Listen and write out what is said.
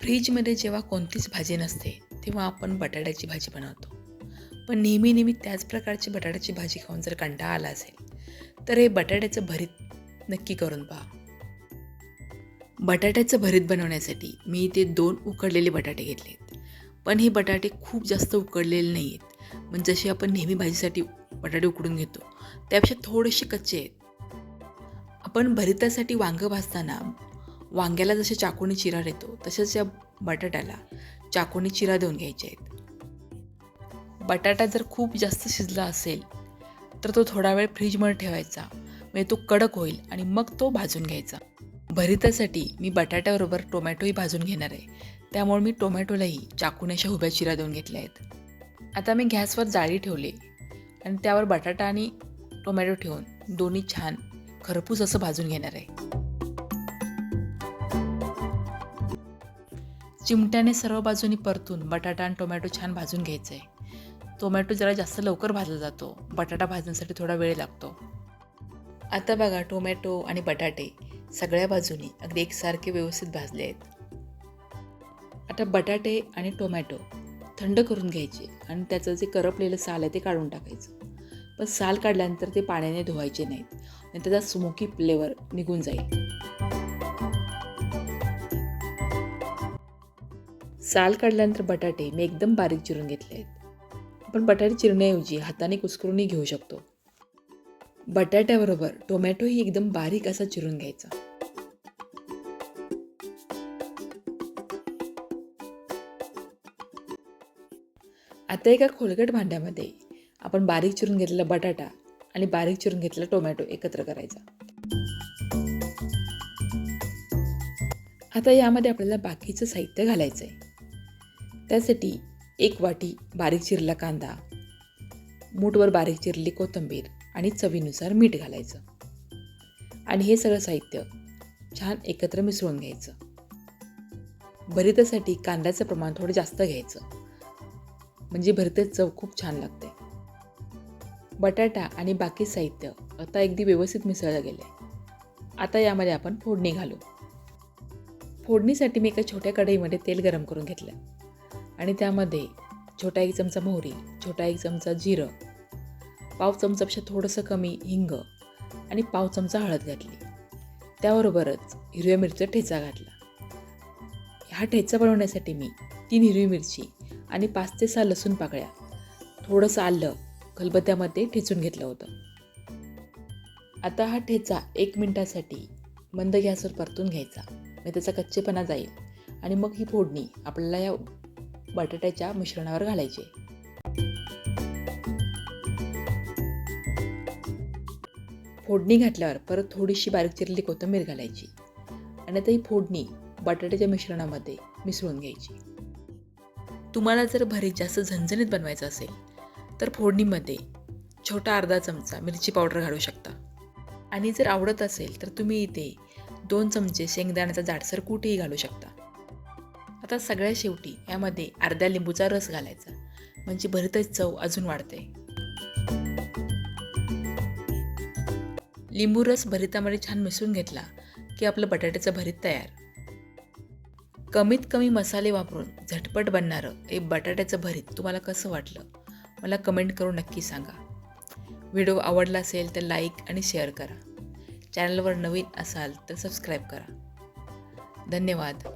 फ्रीजमध्ये जेव्हा कोणतीच भाजी नसते तेव्हा आपण बटाट्याची भाजी बनवतो. पण नेहमी त्याच प्रकारची बटाट्याची भाजी खाऊन जर कंटाळा आला असेल तर हे बटाट्याचं भरीत नक्की करून पहा. बटाट्याचं भरीत बनवण्यासाठी मी इथे 2 उकडलेले बटाटे घेतले आहेत. पण हे बटाटे खूप जास्त उकडलेले नाही आहेत. म्हणजे जसे आपण नेहमी भाजीसाठी बटाटे उकडून घेतो त्यापेक्षा थोडेसे कच्चे आहेत. आपण भरितासाठी वांगं भाजताना वांग्याला जसे चाकूने चिरा देतो तसेच या बटाट्याला चाकूने चिरा देऊन घ्यायचे आहेत. बटाटा जर खूप जास्त शिजला असेल तर तो थोडा वेळ फ्रीजमध्ये ठेवायचा, म्हणजे तो कडक होईल आणि मग तो भाजून घ्यायचा. भरितासाठी मी बटाट्याबरोबर टोमॅटोही भाजून घेणार आहे, त्यामुळे मी टोमॅटोलाही चाकूने अशा उभ्या चिरा देऊन घेतल्या आहेत. आता मी गॅसवर जाळी ठेवली आणि त्यावर बटाटा आणि टोमॅटो ठेवून दोन्ही छान खरपूस असं भाजून घेणार आहे. चिमट्याने सर्व बाजूनी परतून बटाटा आणि टोमॅटो छान भाजून घ्यायचं आहे. टोमॅटो जरा जास्त लवकर भाजला जातो, बटाटा भाजण्यासाठी थोडा वेळ लागतो. आता बघा टोमॅटो आणि बटाटे सगळ्या बाजूनी अगदी एकसारखे व्यवस्थित भाजले आहेत. आता बटाटे आणि टोमॅटो थंड करून घ्यायचे आणि त्याचं जे करपलेलं साल आहे ते काढून टाकायचं. पण साल काढल्यानंतर ते पाण्याने धुवायचे नाहीत आणि त्याचा स्मोकी फ्लेवर निघून जाईल. साल काढल्यानंतर बटाटे मी एकदम बारीक चिरून घेतले आहेत. आपण बटाटे चिरण्याऐवजी हाताने कुस्करूनही घेऊ शकतो. बटाट्याबरोबर टोमॅटोही एकदम बारीक असा चिरून घ्यायचा. आता एका खोलगट भांड्यामध्ये आपण बारीक चिरून घेतलेला बटाटा आणि बारीक चिरून घेतलेला टोमॅटो एकत्र करायचा. आता यामध्ये आपल्याला बाकीचं साहित्य घालायचं आहे. त्यासाठी 1 वाटी बारीक चिरलेला कांदा, मूठभर बारीक चिरलेली कोथिंबीर आणि चवीनुसार मीठ घालायचं आणि हे सगळं साहित्य छान एकत्र मिसळून घ्यायचं. भरितासाठी कांद्याचं प्रमाण थोडं जास्त घ्यायचं, म्हणजे भरिताची चव खूप छान लागते. बटाटा आणि बाकी साहित्य आता अगदी व्यवस्थित मिसळलं गेले. आता यामध्ये आपण फोडणी घालू. फोडणीसाठी मी एका छोट्या कढईमध्ये तेल गरम करून घेतलं आणि त्यामध्ये छोटा 1 चमचा मोहरी, छोटा 1 चमचा जिरं, पाव चमचापेक्षा थोडंसं कमी हिंग आणि पाव चमचा हळद घातली. त्याबरोबरच हिरव्या मिरचीचा ठेचा घातला. हा ठेचा बनवण्यासाठी मी 3 हिरवी मिरची आणि 5 ते 6 लसूण पाकळ्या, थोडंसं आलं खलबत्त्यामध्ये ठेचून घेतलं होतं. आता हा ठेचा 1 मिनिटासाठी मंद गॅसवर परतून घ्यायचा, म्हणजे त्याचा कच्चेपणा जाईल आणि मग ही फोडणी आपल्याला या बटाट्याच्या मिश्रणावर घालायची. फोडणी घातल्यावर परत थोडीशी बारीक चिरलेली कोथिंबीर घालायची आणि आता ही फोडणी बटाट्याच्या मिश्रणामध्ये मिसळून घ्यायची. तुम्हाला जर भरीत जास्त झणझणीत बनवायचं असेल तर फोडणीमध्ये छोटा अर्धा चमचा मिरची पावडर घालू शकता आणि जर आवडत असेल तर तुम्ही इथे 2 चमचे शेंगदाण्याचा जाडसर कूटही घालू शकता. आता सगळ्या शेवटी यामध्ये अर्ध्या लिंबूचा रस घालायचा, म्हणजे भरीताची चव अजून वाढते. लिंबू रस भरितामध्ये छान मिसळून घेतला की आपलं बटाट्याचं भरीत तयार. कमीत कमी मसाले वापरून झटपट बनणारं हे बटाट्याचं भरीत तुम्हाला कसं वाटलं मला कमेंट करून नक्की सांगा. व्हिडिओ आवडला असेल तर लाईक आणि शेअर करा. चॅनलवर नवीन असाल तर सबस्क्राईब करा. धन्यवाद.